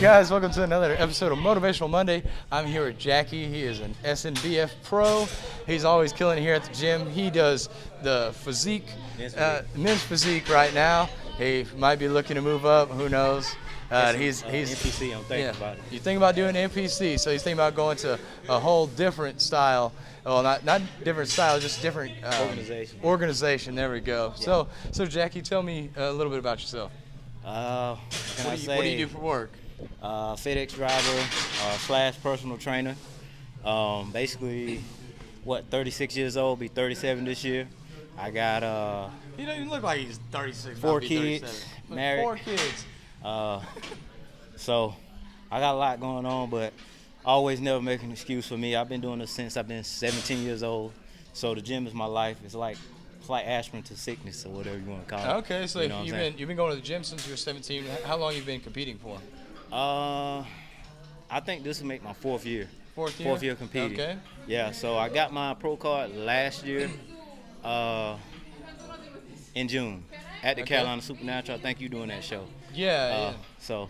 guys, welcome to another episode of Motivational Monday. I'm here with Jackie. He is an SNBF pro. He's always killing it here at the gym. He does the physique, men's physique right now. He might be looking to move up. Who knows? He's NPC. I'm thinking about it. You think about doing NPC, so he's thinking about going to a whole different style. Well, not different style, just different organization. There we go. Yeah. So Jackie, tell me a little bit about yourself. What do you do for work? FedEx driver / personal trainer. Basically, 36 years old, be 37 this year. I got He doesn't even look like he's 36. 4 kids, married. 4 kids. So I got a lot going on, but always never make an excuse for me. I've been doing this since I've been 17 years old. So the gym is my life. It's like aspirin to sickness or whatever you want to call it. Okay, so you've been going to the gym since you were 17. How long have you been competing for? I think this will make my 4th year. Fourth year competing. Okay. Yeah, so I got my pro card last year in June at the Carolina Supernatural. I think you doing that show. Yeah. So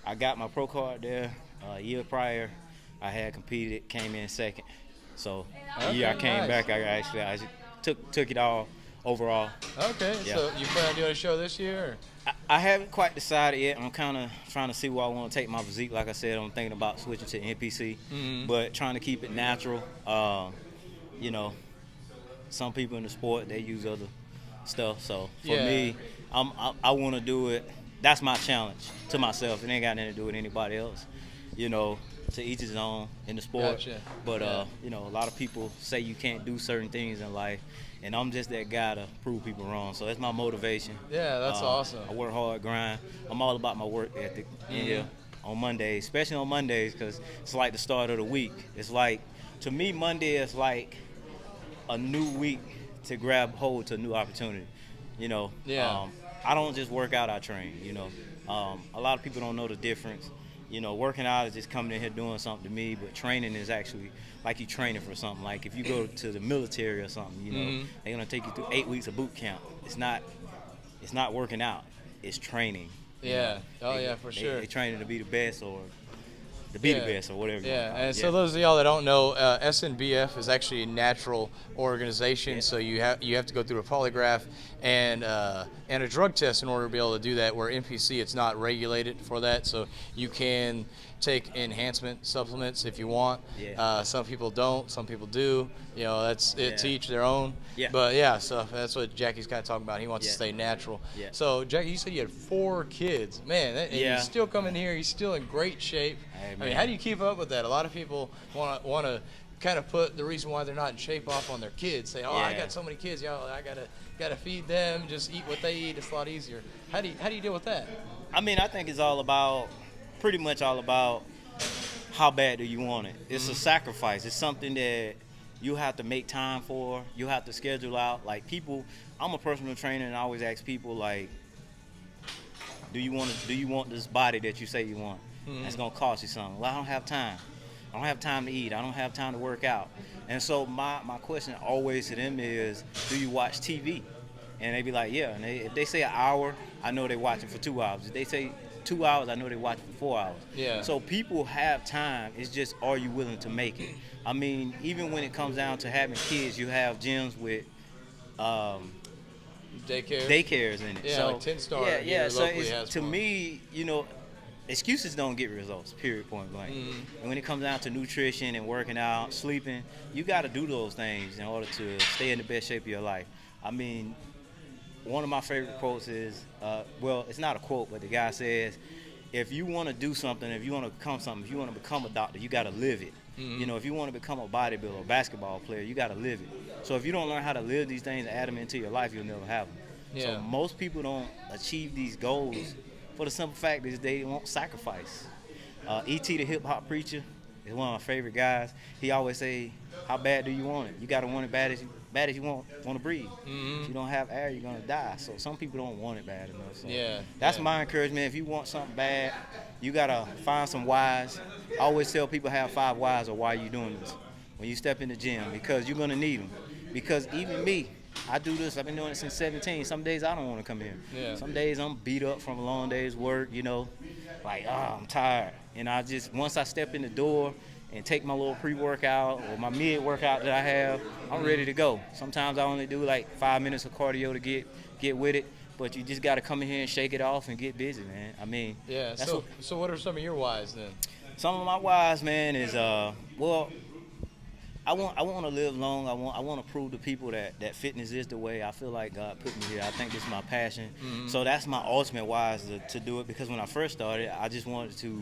I got my pro card there. A year prior, I had competed, came in second. So the year I came back, I took it all overall. Okay, yeah. So you plan on doing a show this year? I haven't quite decided yet. I'm kind of trying to see where I want to take my physique. Like I said, I'm thinking about switching to NPC, but trying to keep it natural. Some people in the sport, they use other stuff. So for me, I want to do it. That's my challenge to myself. It ain't got nothing to do with anybody else. To each his own in the sport. Gotcha. But a lot of people say you can't do certain things in life, and I'm just that guy to prove people wrong. So that's my motivation. Yeah, that's awesome. I work hard, grind. I'm all about my work ethic on Mondays, especially on Mondays, because it's like the start of the week. It's like, to me, Monday is like a new week to grab hold to a new opportunity. I don't just work out, I train. A lot of people don't know the difference. Working out is just coming in here doing something to me, but training is actually like you training for something. Like if you go to the military or something, they're gonna take you through 8 weeks of boot camp. It's not working out. It's training. Yeah. For sure. They're training to be the best or to be the best or whatever. So those of y'all that don't know, SNBF is actually a natural organization. Yeah. So you have to go through a polygraph and a drug test in order to be able to do that. Where NPC, it's not regulated for that, so you can take enhancement supplements if you want. Yeah. Some people don't, some people do. That's it. To each their own. Yeah. But so that's what Jackie's kind of talking about. He wants to stay natural. Yeah. So Jackie, you said you had 4 kids, man. And you still come in here. You're still in great shape. Hey, I mean, how do you keep up with that? A lot of people want to kind of put the reason why they're not in shape off on their kids. Say, I got so many kids, y'all. I gotta feed them. Just eat what they eat. It's a lot easier. How do you deal with that? I mean, I think it's pretty much all about how bad do you want it. It's a sacrifice. It's something that you have to make time for. You have to schedule out. Like people, I'm a personal trainer, and I always ask people like, do you want this body that you say you want? That's gonna cost you something. Well, I don't have time. I don't have time to eat. I don't have time to work out. And so my question always to them is, do you watch TV? And they be like, yeah. And if they say an hour, I know they're watching for 2 hours. If they say 2 hours, I know they're watching for 4 hours. Yeah. So people have time. It's just, are you willing to make it? I mean, even when it comes down to having kids, you have gyms with daycares in it. Yeah, so, like 10 Star. So to me, excuses don't get results, period, point blank. And when it comes down to nutrition and working out, sleeping, you got to do those things in order to stay in the best shape of your life. I mean, one of my favorite quotes is, it's not a quote, but the guy says, if you want to do something, if you want to become something, if you want to become a doctor, you got to live it. If you want to become a bodybuilder or basketball player, you got to live it. So if you don't learn how to live these things and add them into your life, you'll never have them. Yeah. So most people don't achieve these goals for the simple fact is they won't sacrifice. E.T. the hip-hop preacher is one of my favorite guys. He always say, how bad do you want it? You got to want it bad as you want to breathe. If you don't have air, you're going to die. So some people don't want it bad enough. So that's my encouragement. If you want something bad, you got to find some whys. I always tell people have 5 whys of why you're doing this when you step in the gym, because you're going to need them. Because even me, I do this. I've been doing it since 17. Some days I don't want to come here. Yeah. Some days I'm beat up from a long day's work, like, I'm tired. And once I step in the door and take my little pre-workout or my mid-workout that I have, I'm ready to go. Sometimes I only do like 5 minutes of cardio to get with it. But you just got to come in here and shake it off and get busy, man. I mean, Yeah. So what are some of your whys then? some of my whys, man, is well, I want to live long. I want to prove to people that fitness is the way. I feel like God put me here. I think this is my passion. Mm-hmm. So that's my ultimate why is to do it, because when I first started, I just wanted to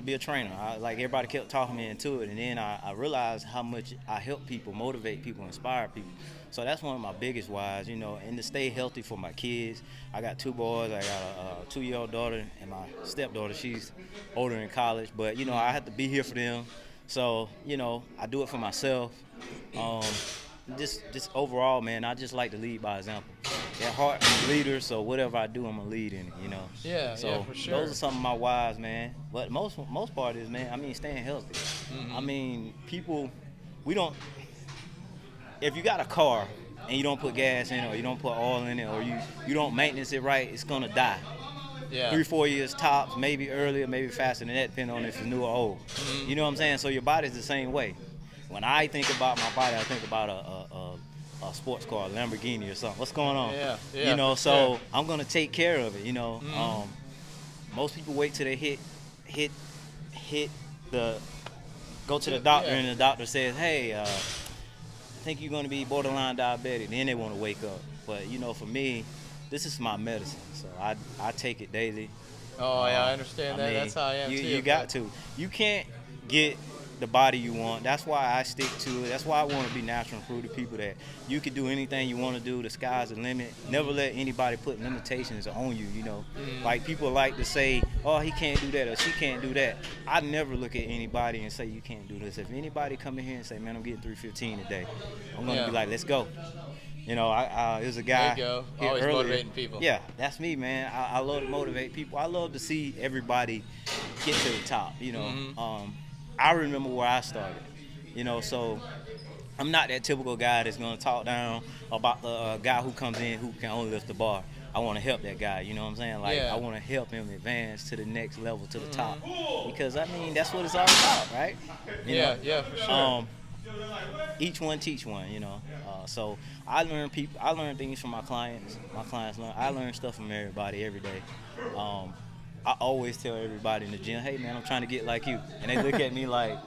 be a trainer. Like everybody kept talking me into it, and then I realized how much I help people, motivate people, inspire people. So that's one of my biggest whys, and to stay healthy for my kids. I got 2 boys. I got a 2-year-old daughter and my stepdaughter. She's older in college, but I have to be here for them. So I do it for myself. Just overall, man, I just like to lead by example. At heart, I'm a leader, so whatever I do, I'm a lead in it. Yeah, So yeah, for sure. those are some of my whys, man. But most part is, man, I mean, staying healthy. Mm-hmm. I mean, if you got a car and you don't put gas in it, or you don't put oil in it, or you don't maintenance it right, it's gonna die. Yeah. 3-4 years tops, maybe earlier, maybe faster than that, depending on if it's new or old. Mm-hmm. You know what I'm saying? So your body's the same way. When I think about my body, I think about a sports car, a Lamborghini or something. What's going on? Yeah. So sure. I'm gonna take care of it. Mm-hmm. Most people wait till they go to the doctor, Yeah. and the doctor says, hey, I think you're gonna be borderline diabetic. Then they want to wake up. But for me, this is my medicine, so I take it daily. Oh yeah, I understand that. That's how I am too. You got to. You can't get the body you want. That's why I stick to it. That's why I want to be natural and prove to people that you can do anything you want to do. The sky's the limit. Never let anybody put limitations on you. Like people like to say, oh, he can't do that or she can't do that. I never look at anybody and say you can't do this. If anybody come in here and say, man, I'm getting 315 today, I'm gonna be like, let's go. There's a guy There you go. here Always earlier. motivating people. Yeah, that's me, man. I love to motivate people. I love to see everybody get to the top. Mm-hmm. I remember where I started. So I'm not that typical guy that's gonna talk down about the guy who comes in who can only lift the bar. I want to help that guy. You know what I'm saying? Like Yeah. I want to help him advance to the next level, to the top, because I mean that's what it's all about, right? Yeah, for sure. Each one teach one, so I learn things from my clients. My clients learn. I learn stuff from everybody every day. I always tell everybody in the gym, hey man, I'm trying to get like you, and they look at me like,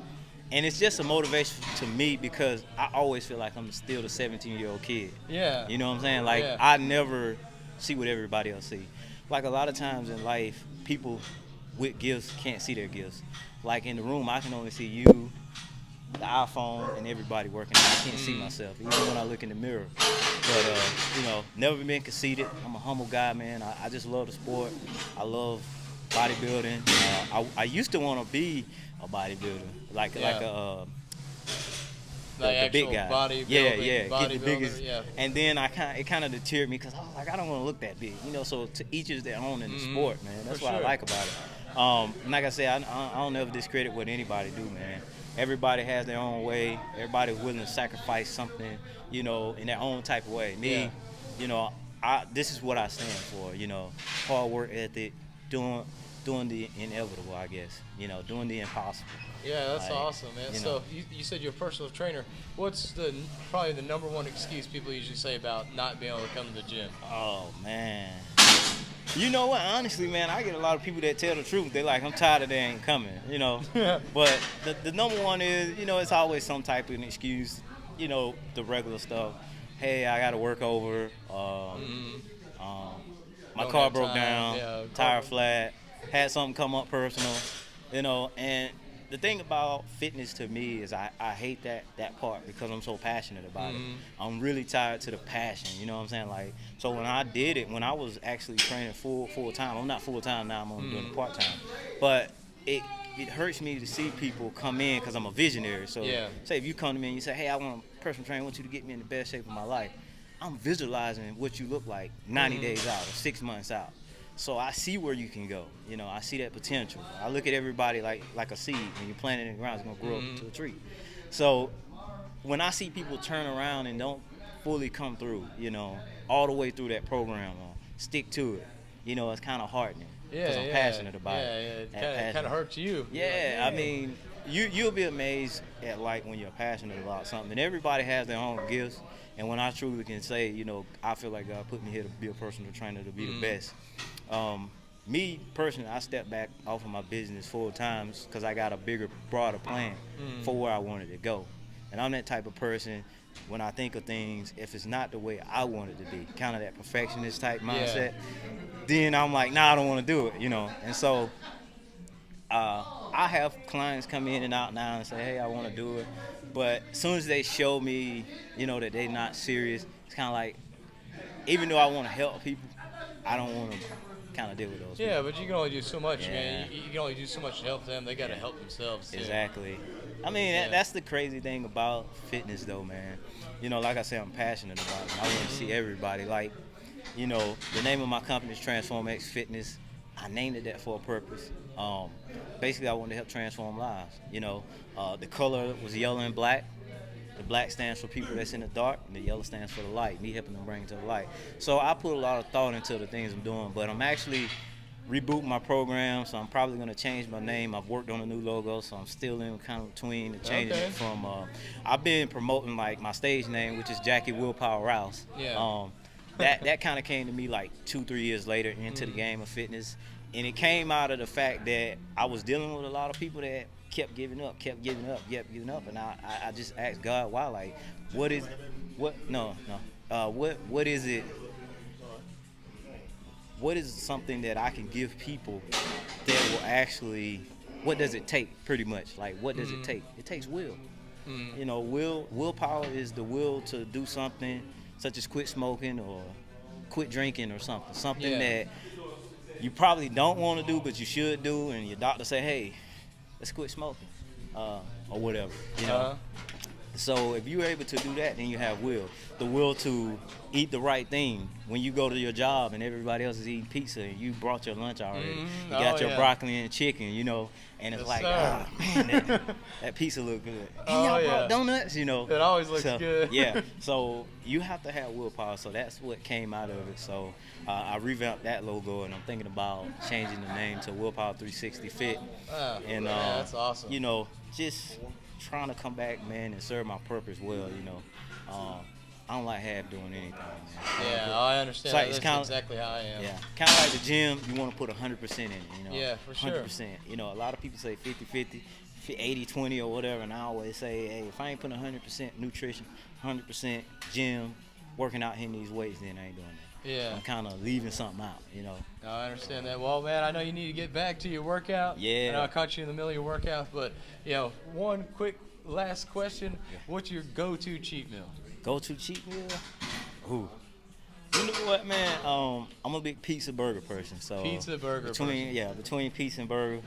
and it's just a motivation to me because I always feel like I'm still the 17-year-old kid. Yeah. You know what I'm saying? Like Yeah. I never see what everybody else see. Like a lot of times in life, people with gifts can't see their gifts. Like in the room, I can only see you, the iPhone, and everybody working out. I can't see myself, even when I look in the mirror. But, never been conceited. I'm a humble guy, man. I just love the sport. I love bodybuilding. I used to want to be a bodybuilder, like the big guy. Get the biggest. And then it kind of deterred me because I was like, I don't want to look that big, So to each is their own in the sport, man. That's what I like about it. And like I said, I don't ever discredit what anybody do, man. Everybody has their own way. Everybody's willing to sacrifice something, in their own type of way. Me, this is what I stand for. Hard work ethic, doing the inevitable, I guess. Doing the impossible. Yeah, that's awesome, man. So you said you're a personal trainer. What's probably the number one excuse people usually say about not being able to come to the gym? Oh man. You know what? Honestly, man, I get a lot of people that tell the truth. They're like, I'm tired of they ain't coming, But the number one is, it's always some type of an excuse, the regular stuff. Hey, I got to work over. My car broke down. Tire flat. Had something come up personal, And the thing about fitness to me is I hate that part because I'm so passionate about it. I'm really tied to the passion, you know what I'm saying? Like, so when I did it, when I was actually training full time, I'm not full time now, I'm only doing it part time. But it hurts me to see people come in because I'm a visionary. So say if you come to me and you say, hey, I want a personal trainer, I want you to get me in the best shape of my life. I'm visualizing what you look like 90 days out or 6 months out. So I see where you can go. I see that potential. I look at everybody like a seed. When you plant it in the ground, it's going to grow up into a tree. So when I see people turn around and don't fully come through, all the way through that program, stick to it. It's kind of heartening because I'm passionate about it. Yeah, it kind of hurts you. Yeah, Like, I mean, you'll be amazed at like when you're passionate about something. And everybody has their own gifts. And when I truly can say, I feel like God put me here to be a personal trainer, to be the best. Me personally, I stepped back off of my business full time because I got a bigger, broader plan for where I wanted to go. And I'm that type of person. When I think of things, if it's not the way I want it to be, kind of that perfectionist type mindset, then I'm like, nah, I don't want to do it, And so I have clients come in and out now and say, hey, I want to do it. But as soon as they show me, that they're not serious, it's kind of like, even though I want to help people, I don't want to kind of deal with those people. But you can only do so much, man. You can only do so much to help them. They got to help themselves, too. Exactly. I mean, that's the crazy thing about fitness, though, man. Like I said, I'm passionate about it. I want to see everybody. Like, the name of my company is Transform X Fitness. I named it that for a purpose. Basically, I wanted to help transform lives. The color was yellow and black. The black stands for people that's in the dark, and the yellow stands for the light, me helping them bring it to the light. So I put a lot of thought into the things I'm doing, but I'm actually rebooting my program, so I'm probably going to change my name. I've worked on a new logo, so I'm still in kind of between changing it from, I've been promoting like my stage name, which is Jackie Willpower Rouse. Yeah. That kind of came to me like 2-3 years later into the game of fitness. And it came out of the fact that I was dealing with a lot of people that kept giving up. And I just asked God, why? Like, what is it? What is something that I can give people that will actually, what does it take, pretty much? Like, what does it take? It takes will. Willpower is the will to do something such as quit smoking or quit drinking or something. Something that you probably don't want to do, but you should do, and your doctor say, hey, let's quit smoking, or whatever, So if you're able to do that, then you have will. The will to eat the right thing. When you go to your job and everybody else is eating pizza and you brought your lunch already, you got your broccoli and chicken, and it's man, that pizza look good. And y'all brought donuts, It always looks good. So you have to have willpower. So that's what came out of it. So I revamped that logo, and I'm thinking about changing the name to Willpower 360 Fit. And that's awesome. Just trying to come back, man, and serve my purpose well. I don't like half doing anything, man. Yeah, I understand. It's That's exactly how I am. Yeah, kind of like the gym. You want to put 100% in it, Yeah, for sure. 100%. A lot of people say 50-50, 80-20 or whatever, and I always say, hey, if I ain't putting 100% nutrition, 100% gym, working out, hitting these weights, then I ain't doing that. Yeah. I'm kind of leaving something out, No, I understand that. Well, man, I know you need to get back to your workout. Yeah. I know I caught you in the middle of your workout, but, one quick last question. Yeah. What's your go-to cheat meal? Go-to cheat meal? Ooh. You know what, man? I'm a big pizza burger person. So Pizza burger between pizza and burger,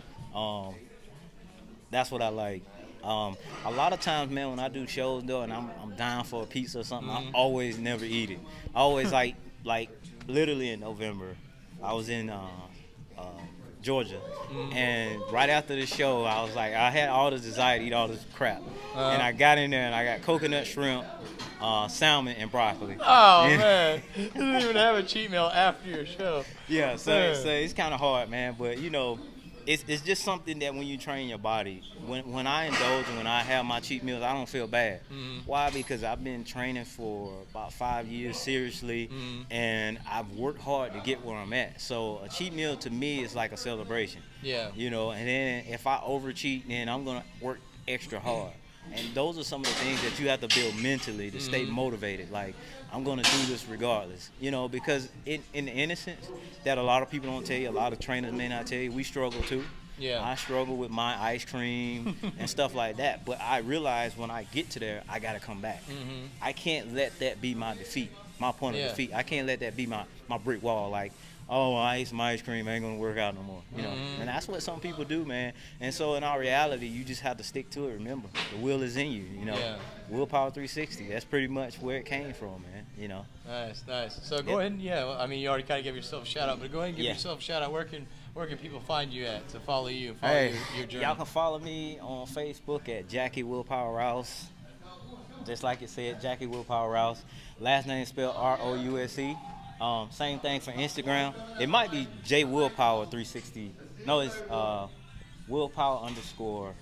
that's what I like. A lot of times, man, when I do shows though, and I'm down for a pizza or something, I always never eat it. I always like literally in November, I was in Georgia, and right after the show, I was like, I had all this desire to eat all this crap, and I got in there and I got coconut shrimp, salmon, and broccoli. Oh man, you didn't even have a cheat meal after your show. Yeah, so it's kind of hard, man, but it's just something that when you train your body, when I indulge and when I have my cheat meals, I don't feel bad. Why? Because I've been training for about 5 years seriously, and I've worked hard to get where I'm at. So a cheat meal to me is like a celebration. Yeah. And then if I overcheat, then I'm gonna work extra hard. And those are some of the things that you have to build mentally to stay motivated. Like, I'm going to do this regardless. Because in the innocence that a lot of people don't tell you, a lot of trainers may not tell you, we struggle too. Yeah. I struggle with my ice cream and stuff like that. But I realize when I get to there, I got to come back. I can't let that be my defeat, my point of defeat. I can't let that be my brick wall. Like, oh, I ate some ice cream, I ain't gonna work out no more. And that's what some people do, man. And so in our reality, you just have to stick to it. Remember, the will is in you. Willpower 360. That's pretty much where it came from, man. Nice. So go ahead and you already kind of gave yourself a shout out, but go ahead and give yourself a shout out. Where can people find you at to follow you and follow your journey? Y'all can follow me on Facebook at Jackie Willpower Rouse. just like it said, Jackie Willpower Rouse. Last name spelled R-O-U-S-E. Same thing for Instagram. It might be J Willpower 360. No, it's Willpower underscore.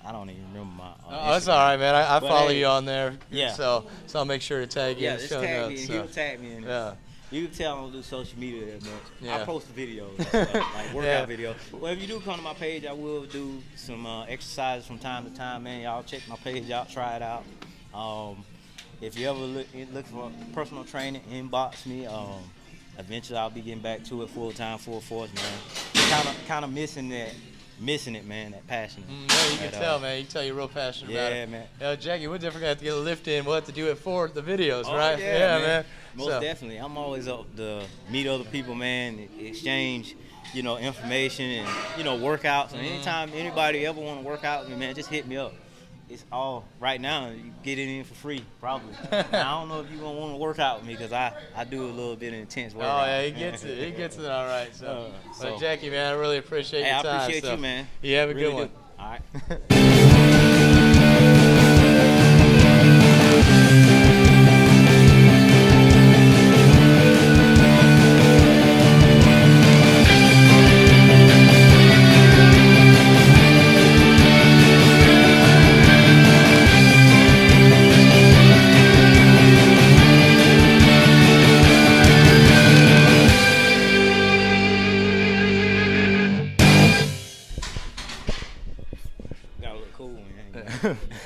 I don't even remember my. Oh, that's all right, man. I follow you on there. Yeah. So I'll make sure to tag you. Yeah, just tag me. He'll tag me in it. Yeah. You can tell I don't do social media that much. Yeah. I post videos, and stuff, like workout videos. Well, if you do come to my page, I will do some exercises from time to time, man. Y'all check my page out, try it out. If you ever look for personal training, inbox me. Eventually, I'll be getting back to it full time, full force, man. Kind of missing it, man. That passion. Yeah, you can tell, man. You can tell you're real passionate about it. Yeah, man. Jackie, we're definitely gonna have to get a lift in. We'll have to do it for the videos, Oh, right? Yeah, man. So. Definitely. I'm always up to meet other people, man. Exchange, information and workouts. And anytime anybody ever want to work out with me, man, just hit me up. It's all right now. You get it in for free, probably. Now, I don't know if you're gonna want to work out with me because I do a little bit of intense workout. Oh yeah, he gets it. He gets it all right. So Jackie, man, I really appreciate your time. I appreciate you, man. You have a Really good one. do. All right. Gotta look cool, man.